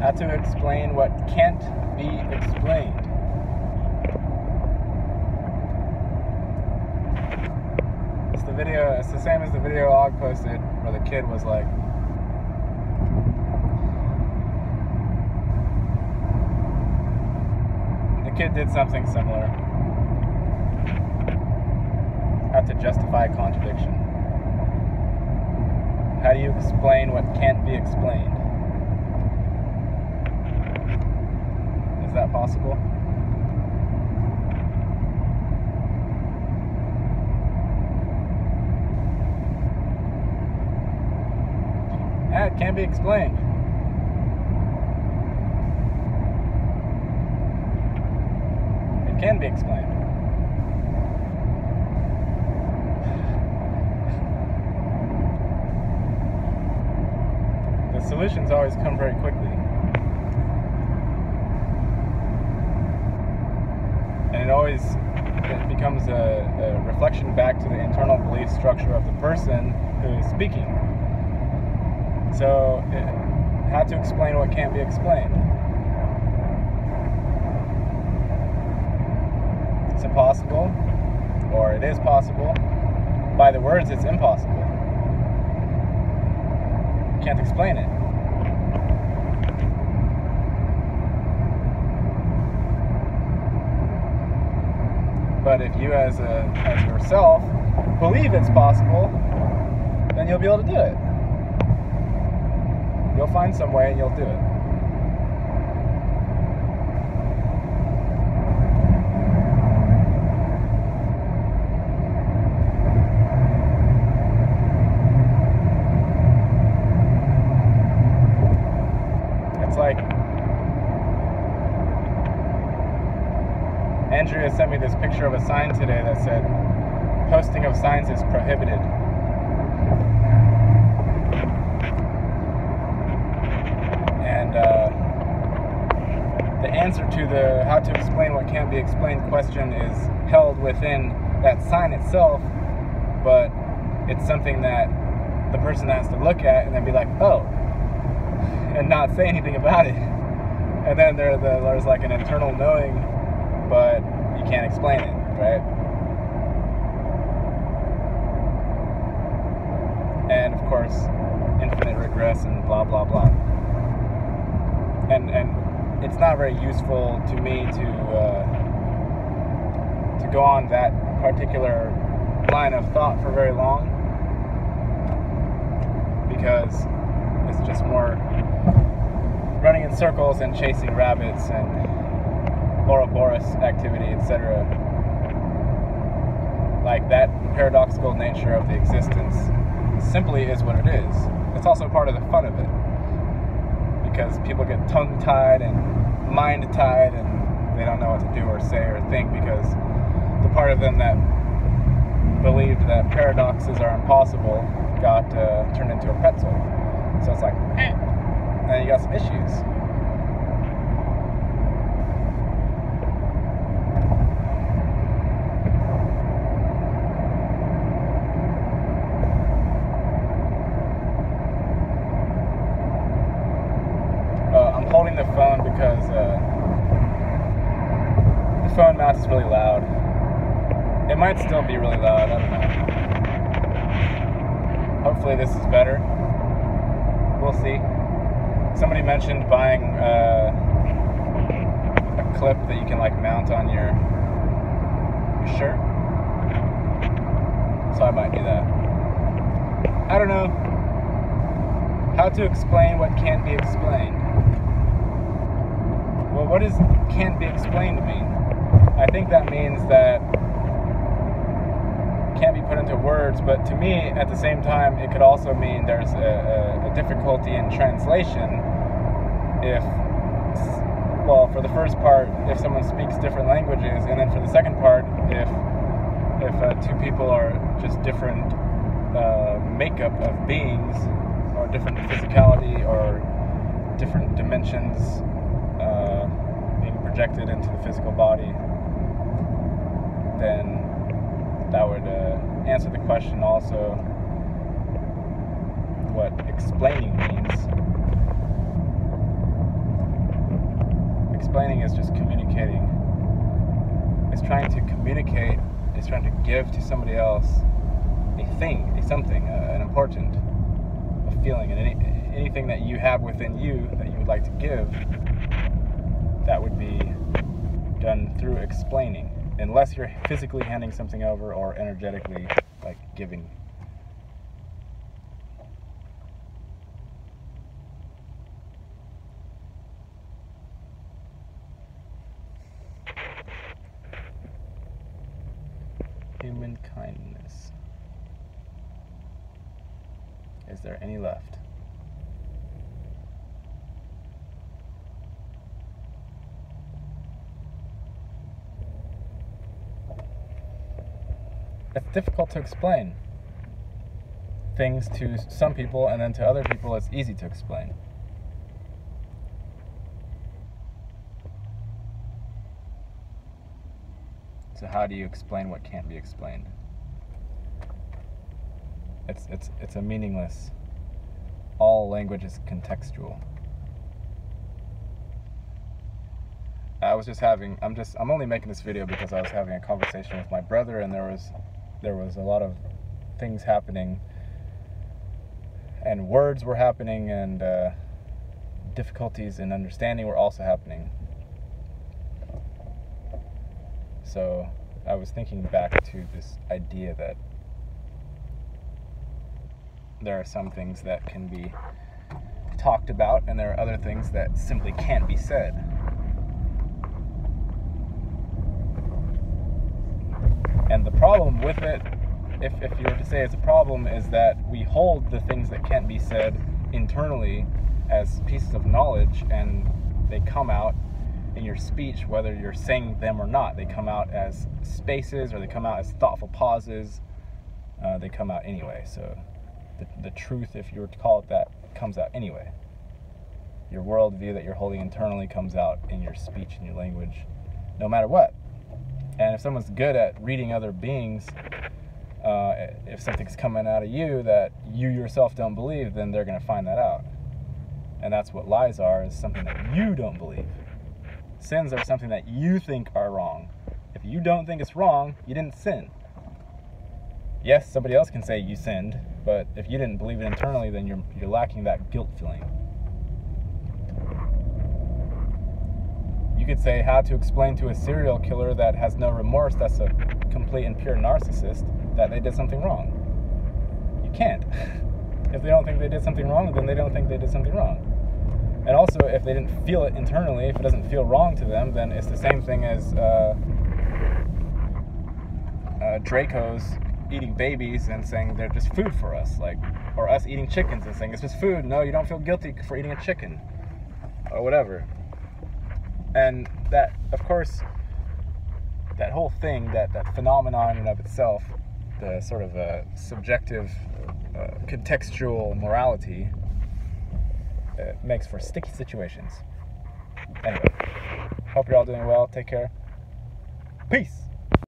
How to explain what can't be explained. It's the same as the video Og posted where the kid was like, the kid did something similar. How to justify a contradiction. How do you explain what can't be explained? Is that possible? Yeah, it can't be explained. It can be explained. The solutions always come very quickly. And it becomes a reflection back to the internal belief structure of the person who is speaking. So, how to explain what can't be explained? It's impossible, or it is possible. By the words, it's impossible. You can't explain it. But if you, as yourself, believe it's possible, then you'll be able to do it. You'll find some way and you'll do it. It's like Andrea sent me this picture of a sign today that said, posting of signs is prohibited. The answer to the how to explain what can't be explained question is held within that sign itself, but it's something that the person has to look at and then be like, oh, and not say anything about it. And then there's like an internal knowing, but you can't explain it, right? And of course, infinite regress and blah, blah, blah. And it's not very useful to me to go on that particular line of thought for very long, because it's just more running in circles and chasing rabbits and Ouroboros activity, etc. Like, that paradoxical nature of the existence simply is what it is. It's also part of the fun of it, because people get tongue-tied and mind-tied and they don't know what to do or say or think, because the part of them that believed that paradoxes are impossible got turned into a pretzel. So it's like, and you got some issues. I'm holding the phone because the phone mount is really loud. It might still be really loud, I don't know. Hopefully this is better. We'll see. Somebody mentioned buying a clip that you can like mount on your shirt. So I might do that. I don't know. How to explain what can't be explained. Well, what does can't be explained mean? I think that means that can't be put into words, but to me, at the same time, it could also mean there's a difficulty in translation. If, well, for the first part, if someone speaks different languages, and then for the second part, if two people are just different makeup of beings, or different physicality, or different dimensions being projected into the physical body, then that would answer the question also what explaining means. Explaining is just communicating. It's trying to communicate, it's trying to give to somebody else a thing, a something, an important, a feeling, and anything that you have within you that you would like to give, that would be done through explaining, unless you're physically handing something over or energetically, like, giving. Human kindness. Is there any left? It's difficult to explain things to some people, and then to other people it's easy to explain. So how do you explain what can't be explained? It's a meaningless. All language is contextual. I'm only making this video because I was having a conversation with my brother, and there was a lot of things happening, and words were happening, and difficulties in understanding were also happening. So I was thinking back to this idea that there are some things that can be talked about, and there are other things that simply can't be said. And the problem with it, if you were to say it's a problem, is that we hold the things that can't be said internally as pieces of knowledge, and they come out in your speech, whether you're saying them or not. They come out as spaces, or they come out as thoughtful pauses. They come out anyway. So the truth, if you were to call it that, comes out anyway. Your worldview that you're holding internally comes out in your speech and your language, no matter what. And if someone's good at reading other beings, if something's coming out of you that you yourself don't believe, then they're going to find that out. And that's what lies are, is something that you don't believe. Sins are something that you think are wrong. If you don't think it's wrong, you didn't sin. Yes, somebody else can say you sinned, but if you didn't believe it internally, then you're lacking that guilt feeling. You could say how to explain to a serial killer that has no remorse, that's a complete and pure narcissist, that they did something wrong. You can't. If they don't think they did something wrong, then they don't think they did something wrong. And also, if they didn't feel it internally, if it doesn't feel wrong to them, then it's the same thing as Dracos eating babies and saying they're just food for us, like, or us eating chickens and saying it's just food. No, you don't feel guilty for eating a chicken, or whatever. And that, of course, that whole thing, that phenomenon in and of itself, the sort of subjective, contextual morality, makes for sticky situations. Anyway, hope you're all doing well. Take care. Peace.